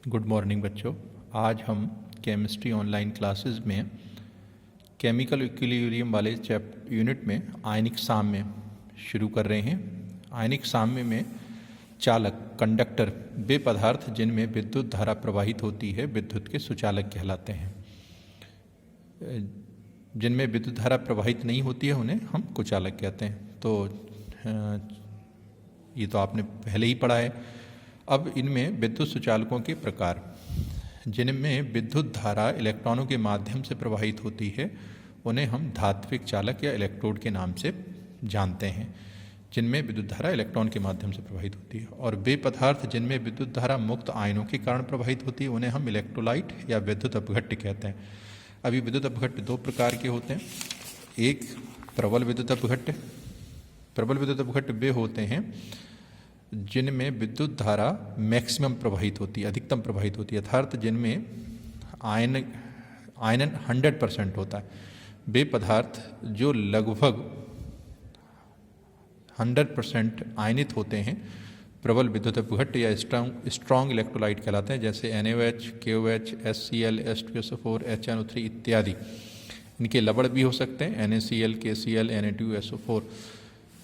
Good morning बच्चों। आज हम केमिस्ट्री ऑनलाइन क्लासेस में केमिकल इक्विलिब्रियम वाले यूनिट में आयनिक साम्य शुरू कर रहे हैं। आयनिक साम्य में चालक कंडक्टर वे पदार्थ जिनमें विद्युत धारा प्रवाहित होती है विद्युत के सुचालक कहलाते हैं। जिनमें विद्युत धारा प्रवाहित नहीं होती है उन्हें हम कुचालक कहते हैं। तो ये तो आपने पहले ही पढ़ा है। अब इनमें विद्युत सुचालकों के प्रकार, जिनमें विद्युत धारा इलेक्ट्रॉनों के माध्यम से प्रवाहित होती है उन्हें हम धात्विक चालक या इलेक्ट्रोड के नाम से जानते हैं। जिनमें विद्युत धारा इलेक्ट्रॉन के माध्यम से प्रवाहित होती है, और वे पदार्थ जिनमें विद्युत धारा मुक्त आयनों के कारण प्रवाहित होती है उन्हें हम इलेक्ट्रोलाइट या विद्युत अपघट्य कहते हैं। अभी विद्युत अपघट्य दो प्रकार के होते हैं। एक प्रबल विद्युत अपघट्य। प्रबल विद्युत अपघट्य वे होते हैं जिनमें विद्युत धारा मैक्सिमम प्रवाहित होती है, अधिकतम प्रवाहित होती है, अर्थात जिनमें आयनन 100% होता है। वे पदार्थ जो लगभग 100% आयनित होते हैं प्रबल विद्युत अपघट्य या स्ट्रॉन्ग इलेक्ट्रोलाइट कहलाते हैं, जैसे NaOH, KOH, HCl, H2SO4, HNO3 इत्यादि। इनके लवण भी हो सकते हैं, NaCl, KCl, Na2SO4।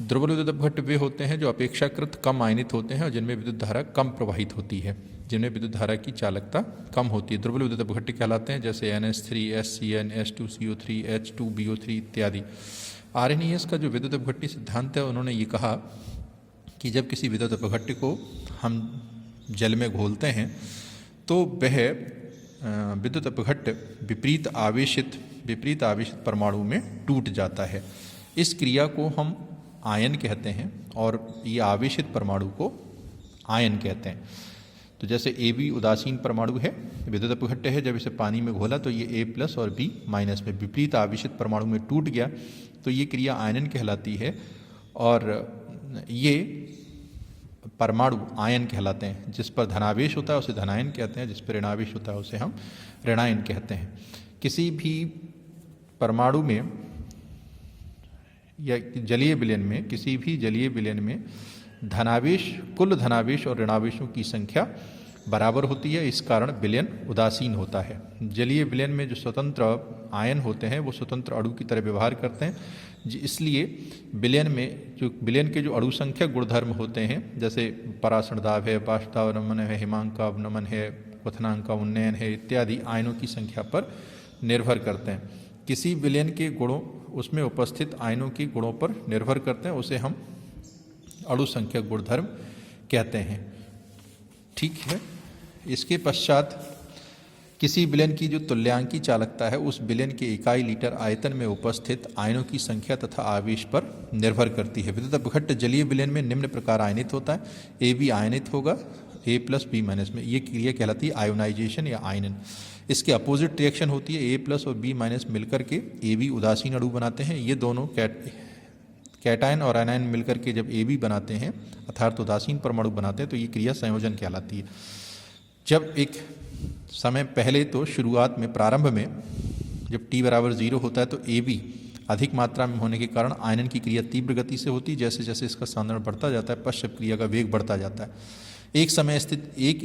दुर्बल विद्युत अपघट्य वे होते हैं जो अपेक्षाकृत कम आयनित होते हैं और जिनमें विद्युत धारा कम प्रवाहित होती है, जिनमें विद्युत धारा की चालकता कम होती है, दुर्बल विद्युत अपघट्य कहलाते हैं, जैसे NH3, HCN, H2CO3, H2BO3 इत्यादि। आर्हेनियस का जो विद्युत अपघट्य सिद्धांत है, उन्होंने ये कहा कि जब किसी विद्युत अपघट्य को हम जल में घोलते हैं तो वह विद्युत अपघट्य विपरीत आवेशित परमाणु में टूट जाता है। इस क्रिया को हम आयन कहते हैं और ये आवेशित परमाणु को आयन कहते हैं। तो जैसे Ab उदासीन परमाणु है, विद्युत अपघट्य है, जब इसे पानी में घोला तो ये A+ और B- में विपरीत आवेशित परमाणु में टूट गया, तो ये क्रिया आयनन कहलाती है और ये परमाणु आयन कहलाते हैं। जिस पर धनावेश होता है उसे धनायन कहते हैं, जिस पर ऋणावेश होता है उसे हम ऋणायन कहते हैं। किसी भी परमाणु में या जलीय विलयन में, किसी भी जलीय विलयन में धनावेश, कुल धनावेश और ऋणावेशों की संख्या बराबर होती है। इस कारण विलयन उदासीन होता है। जलीय विलयन में जो स्वतंत्र आयन होते हैं वो स्वतंत्र अणु की तरह व्यवहार करते हैं, इसलिए विलयन में जो विलयन के जो अणु संख्या गुणधर्म होते हैं, जैसे परासरण दाब है, बाष्पावनमन है, हिमांक का अवनमन है, क्वथनांक का उन्नयन है इत्यादि आयनों की संख्या पर निर्भर करते हैं। किसी विलयन के गुणों उसमें उपस्थित आयनों के गुणों पर निर्भर करते हैं, उसे हम अणु संख्या गुणधर्म कहते हैं। ठीक है। इसके पश्चात किसी विलयन की जो तुल्यांकी चालकता है उस विलयन के इकाई लीटर आयतन में उपस्थित आयनों की संख्या तथा आवेश पर निर्भर करती है। विद्युत अपघट्य जलीय विलयन में निम्न प्रकार आयनित होता है। Ab आयनित होगा A+ B- में, ये क्रिया कहलाती है आयोनाइजेशन या आयनन। इसके अपोजिट रिएक्शन होती है, A+ और B- मिलकर के Ab उदासीन अणु बनाते हैं। ये दोनों कैटायन और आयनायन मिलकर के जब Ab बनाते हैं अर्थात उदासीन परमाणु बनाते हैं तो ये क्रिया संयोजन कहलाती है। जब एक समय पहले, तो शुरुआत में, प्रारंभ में जब T=0 होता है तो Ab अधिक मात्रा में होने के कारण आयनन की क्रिया तीव्र गति से होती है। जैसे जैसे इसका सांद्रण बढ़ता जाता है पश्चात क्रिया का वेग बढ़ता जाता है। एक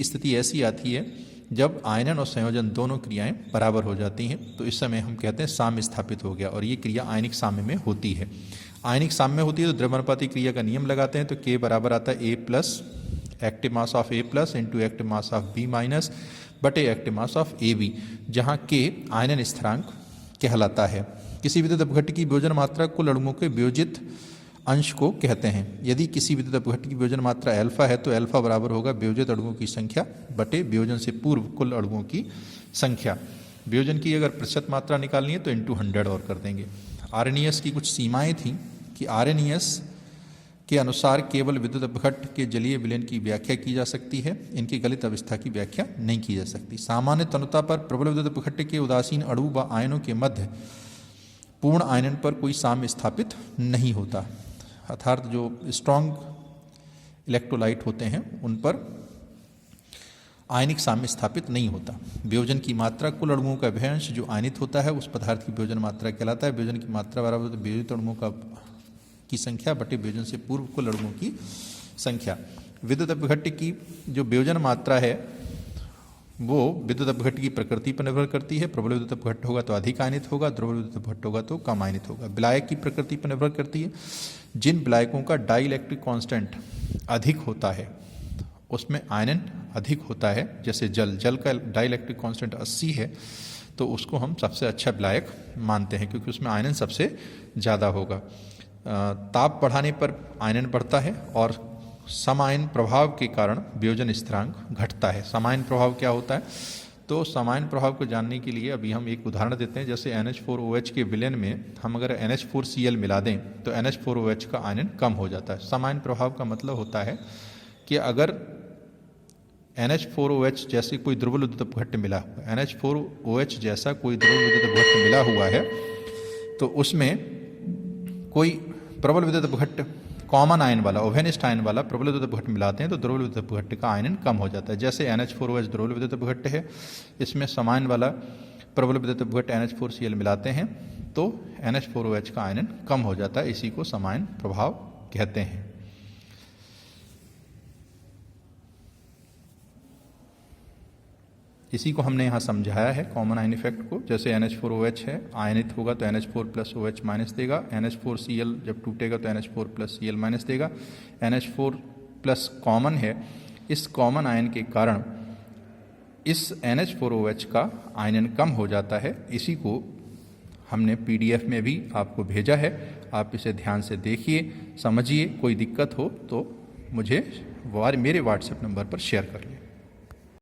स्थिति ऐसी आती है जब आयनन और संयोजन दोनों क्रियाएं बराबर हो जाती हैं, तो इस समय हम कहते हैं साम्य स्थापित हो गया और ये क्रिया आयनिक साम्य में होती है। आयनिक साम्य होती है तो द्रव्यमानुपाती क्रिया का नियम लगाते हैं, तो K बराबर आता है A+ active mass of A+ into active mass of B- बटे एक्टिव मास ऑफ AB, जहाँ K आयनन स्थिरांक कहलाता है। किसी विद्युत अपघट्य की वियोजन मात्रा कुल अणुओं के वियोजित अंश को कहते हैं। यदि किसी विद्युत अपघट्य की वियोजन मात्रा अल्फा है तो अल्फा बराबर होगा वियोजित अणुओं की संख्या बटे वियोजन से पूर्व कुल अणुओं की संख्या। वियोजन की अगर प्रतिशत मात्रा निकालनी है तो इंटू 100 और कर देंगे। आर्हेनियस की कुछ सीमाएं थीं कि आर्हेनियस के अनुसार केवल विद्युत अपघट्य के जलीय विलयन की व्याख्या की जा सकती है, इनकी गलित अवस्था की व्याख्या नहीं की जा सकती। सामान्य तनुता पर प्रबल विद्युत अपघट्य के उदासीन अणु व आयनों के मध्य पूर्ण आयनन पर कोई साम्य स्थापित नहीं होता, अर्थात जो स्ट्रॉन्ग इलेक्ट्रोलाइट होते हैं उन पर आयनिक साम्य स्थापित नहीं होता। वियोजन की मात्रा कुल अणुओं का अभ्यंश जो आयनित होता है उस पदार्थ की वियोजन मात्रा कहलाता है। वियोजन की मात्रा बराबर होता है वियोजित अणुओं की संख्या बटे वियोजन से पूर्व कुल अणुओं की संख्या। विद्युत अपघट्य की जो वियोजन मात्रा है वो विद्युत अपघट्ट की प्रकृति पर निर्भर करती है। प्रबल विद्युत अपघट्ट होगा तो अधिक आयनित होगा, दुर्बल विद्युत अपघट्ट होगा तो कम आयनित होगा। विलायक की प्रकृति पर निर्भर करती है। जिन विलायकों का डाई इलेक्ट्रिक कांस्टेंट अधिक होता है उसमें आयनन अधिक होता है, जैसे जल का डाई इलेक्ट्रिक कांस्टेंट 80 है तो उसको हम सबसे अच्छा विलायक मानते हैं क्योंकि उसमें आयनन सबसे ज़्यादा होगा। ताप बढ़ाने पर आयनन बढ़ता है और समायन प्रभाव के कारण वियोजन स्थिरांक घटता है। समायन प्रभाव क्या होता है? तो समायन प्रभाव को जानने के लिए अभी हम एक उदाहरण देते हैं। जैसे NH4OH के विलयन में हम अगर NH4Cl मिला दें तो NH4OH का आयनन कम हो जाता है। समायन प्रभाव का मतलब होता है कि अगर NH4OH जैसे कोई दुर्बल विद्युत अपघट्ट मिला हुआ, NH4OH जैसा कोई दुर्बल विद्युत अपघट्ट मिला हुआ है तो उसमें कोई प्रबल विद्युत अपघट्ट कॉमन आयन वाला, ओवेनिस्ट आयन वाला प्रबल विद्युत अपघट्ट मिलाते हैं तो दुर्बल विद्युत अपघट्ट का आयनन कम हो जाता है। जैसे NH4OH दुर्बल विद्युत अपघट्ट है, इसमें समायन वाला प्रबल विद्युत अपघट्ट NH4Cl मिलाते हैं तो NH4OH का आयनन कम हो जाता है। इसी को समायन प्रभाव कहते हैं। इसी को हमने यहाँ समझाया है कॉमन आयन इफेक्ट को। जैसे NH4OH है, आयनित होगा तो NH4+OH माइनस देगा। NH4Cl जब टूटेगा तो NH4+Cl माइनस देगा। NH4+ कॉमन है, इस कॉमन आयन के कारण इस NH4OH का आयनन कम हो जाता है। इसी को हमने PDF में भी आपको भेजा है, आप इसे ध्यान से देखिए, समझिए। कोई दिक्कत हो तो मुझे मेरे व्हाट्सएप नंबर पर शेयर कर लें।